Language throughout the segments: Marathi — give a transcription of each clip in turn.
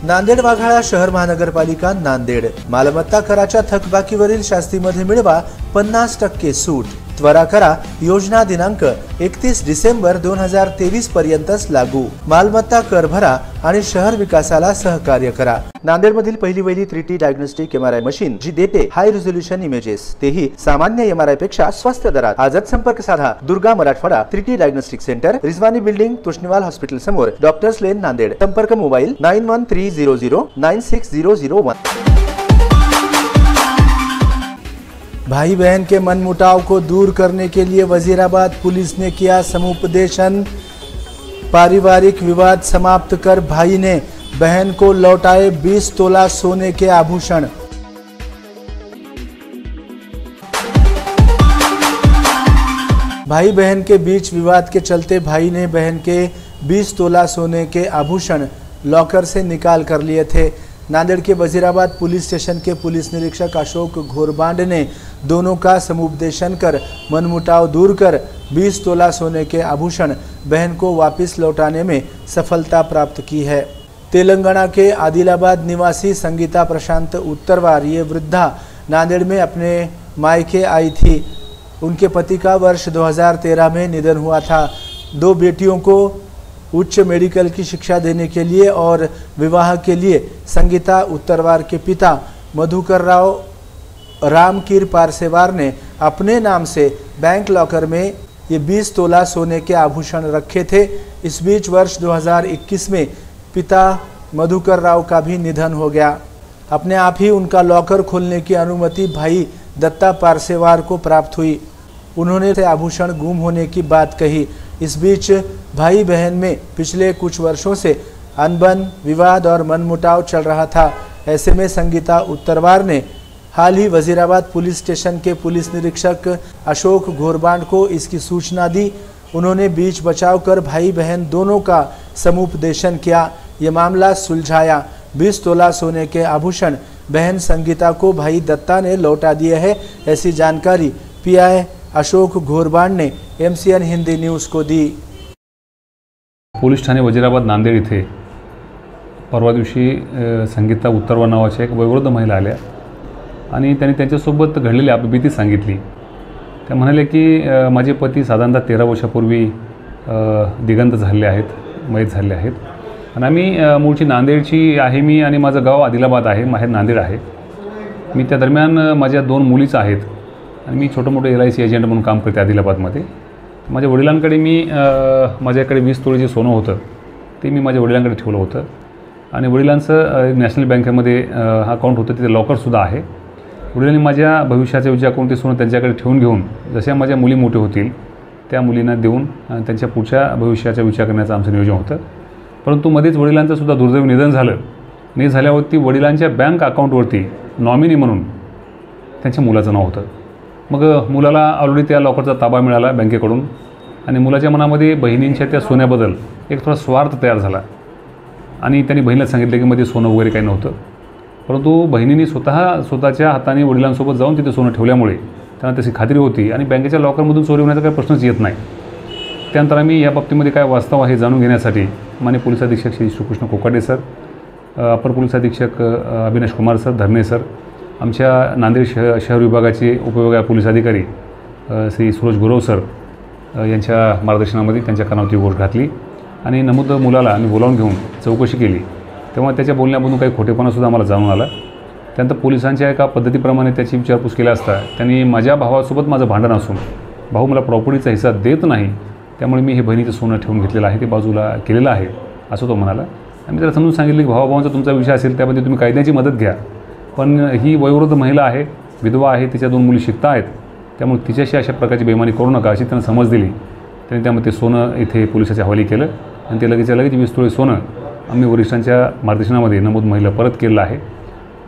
नांदेड वाघाळा शहर महानगरपालिका नांदेड मालमत्ता कराच्या थकबाकीवरील शास्तीमध्ये मिळवा 50% सूट। त्वरा करा, योजना दिनांक 31 डिसेंबर 2023 पर्यंतच लागू। मालमत्ता कर भरा आणि शहर विकासाला सहकार्य करा। नांदेडमधील पहिली वैली 3T डायग्नोस्टिक MRI मशीन जी देते हाय रिझोल्यूशन इमेजेस, तेही सामान्य MRI पेक्षा स्वस्त दरात। आजच संपर्क साधा। Durga Marathwada 3T diagnostic centre, Rizwani building, Toshniwal hospital समोर, डॉक्टर्स लेन नांदेड। संपर्क मोबाइल 9130096001। भाई बहन के मनमुटाव को दूर करने के लिए वजीराबाद पुलिस ने किया समुपदेशन। पारिवारिक विवाद समाप्त कर भाई ने बहन को लौटाए 20 तोला सोने के आभूषण। भाई बहन के बीच विवाद के चलते भाई ने बहन के 20 तोला सोने के आभूषण लॉकर से निकाल कर लिए थे। नांदेड़ के वजीराबाद पुलिस स्टेशन के पुलिस निरीक्षक अशोक घोरबांड ने दोनों का समुपदेशन कर मनमुटाव दूर कर 20 तोला सोने के आभूषण बहन को वापस लौटाने में सफलता प्राप्त की है। तेलंगाना के आदिलाबाद निवासी संगीता प्रशांत उत्तरवार ये वृद्धा नांदेड़ में अपने मायके आई थी। उनके पति का वर्ष 2013 में निधन हुआ था। 2 बेटियों को उच्च मेडिकल की शिक्षा देने के लिए और विवाह के लिए संगीता उत्तरवार के पिता मधुकर राव रामकीर पारसेवार ने अपने नाम से बैंक लॉकर में ये 20 तोला सोने के आभूषण रखे थे। इस बीच वर्ष 2021 में पिता मधुकर राव का भी निधन हो गया। अपने आप ही उनका लॉकर खोलने की अनुमति भाई दत्ता पारसेवार को प्राप्त हुई। उन्होंने आभूषण गुम होने की बात कही। इस बीच भाई बहन में पिछले कुछ वर्षों से अनबन, विवाद और मनमुटाव चल रहा था। ऐसे में संगीता उत्तरवार ने हाल ही वजीराबाद पुलिस स्टेशन के पुलिस निरीक्षक अशोक घोरबांड को इसकी सूचना दी। उन्होंने बीच बचाव कर भाई बहन दोनों का समुपदेशन किया। ये मामला सुलझाया। 20 तोला सोने के आभूषण बहन संगीता को भाई दत्ता ने लौटा दिए हैं। ऐसी जानकारी PI अशोक घोरबांड ने MCN हिंदी न्यूज़ को दी। पोलीस ठाणे वजीराबाद नांदेड इथे परवा दिवशी संगीता उत्तरवार नावाच्या एक वयोवृद्ध महिला आल्या आणि त्यांनी त्यांच्यासोबत घडलेली अपबीती सांगितली। त्या म्हणाले की माझे पती साधारणतः 13 वर्षापूर्वी दिगंत झाले आहेत, मयत झाले आहेत आणि आम्ही मूळची नांदेडची आहे मी आणि माझं गाव आदिलाबाद आहे, माहेर नांदेड आहे। मी त्या दरम्यान माझ्या 2 मुलीच आहेत आणि मी छोटं मोठं LIC एजंट म्हणून काम करते आदिलाबादमध्ये। माझ्या वडिलांकडे माझ्याकडे 20 तोळे जे सोनं होतं ते मी माझ्या वडिलांकडे ठेवलं होतं आणि वडिलांचं नॅशनल बँकेमध्ये अकाउंट होतं, तिथे लॉकरसुद्धा आहे। वडिलांनी माझ्या भविष्याचा विचार करून ते सोनं त्यांच्याकडे ठेवून घेऊन जशा माझ्या मुली मोठे होतील त्या मुलींना देऊन त्यांच्या पुढच्या भविष्याचा विचार करण्याचं आमचं नियोजन होतं। परंतु मध्येच वडिलांचंसुद्धा दुर्दैवी निधन झालं। निधन झाल्यावरती वडिलांच्या बँक अकाउंटवरती नॉमिनी म्हणून त्यांच्या मुलाचं नाव होतं। मग मुलाला ऑलरेडी त्या लॉकरचा ताबा मिळाला बँकेकडून आणि मुलाच्या मनामध्ये बहिणींच्या त्या सोन्याबद्दल एक थोडा स्वार्थ तयार झाला आणि त्यांनी बहिणीला सांगितलं की मध्ये सोनं वगैरे काही नव्हतं। परंतु बहिणींनी स्वतःच्या हाताने वडिलांसोबत जाऊन तिथे सोनं ठेवल्यामुळे त्यांना तशी खात्री होती आणि बँकेच्या लॉकरमधून चोरी होण्याचा काही प्रश्नच येत नाही। त्यानंतर आम्ही या बाबतीमध्ये काय वास्तव आहे जाणून घेण्यासाठी माननीय पोलीस अधीक्षक श्री श्रीकृष्ण कोकाटे सर, अपर पोलीस अधीक्षक अविनाश कुमार सर, धर्मे सर, आमच्या नांदेड शहर विभागाचे उपविभागीय पोलीस अधिकारी श्री सुरज गुरव सर यांच्या मार्गदर्शनामध्ये त्यांच्या कानावरती गोष्ट घातली आणि नमूद मुलाला आम्ही बोलावून घेऊन चौकशी केली। तेव्हा त्याच्या बोलण्यामधून काही खोटेपणासुद्धा आम्हाला जाणून आला। त्यानंतर पोलिसांच्या एका पद्धतीप्रमाणे त्याची विचारपूस केली असता त्यांनी माझ्या भावासोबत माझं भांडण असून भाऊ मला प्रॉपर्टीचा हिस्सा देत नाही, त्यामुळे मी हे बहिणीचं सोनं ठेवून घेतलेलं आहे, ते बाजूला केलेलं आहे असं तो म्हणाला। आम्ही त्याला समजून सांगितलं की भावाभावांचा तुमचा विषय असेल त्यामध्ये तुम्ही कायद्याची मदत घ्या, पण ही वयोवृद्ध महिला आहे, विधवा आहे, तिच्या 2 मुली शिकता आहेत, त्यामुळे तिच्याशी अशा प्रकारची बेईमानी करू नका अशी त्यांना समज दिली। त्यांनी त्यामध्ये सोनं इथे पोलिसाच्या हवाली केलं आणि ते लगेच 20 तोळे सोनं आम्ही वरिष्ठांच्या मार्गदर्शनामध्ये नमूद महिला परत केलेलं आहे।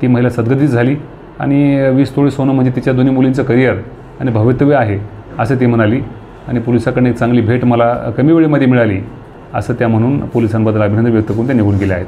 ती महिला सद्गतीच झाली आणि 20 तोळे सोनं म्हणजे तिच्या 2 मुलींचं करिअर आणि भवितव्य आहे असं ती म्हणाली आणि पोलिसाकडून एक चांगली भेट मला कमी वेळेमध्ये मिळाली असं त्या म्हणून पोलिसांबद्दल अभिनंदन व्यक्त करून त्या निघून गेल्या आहेत।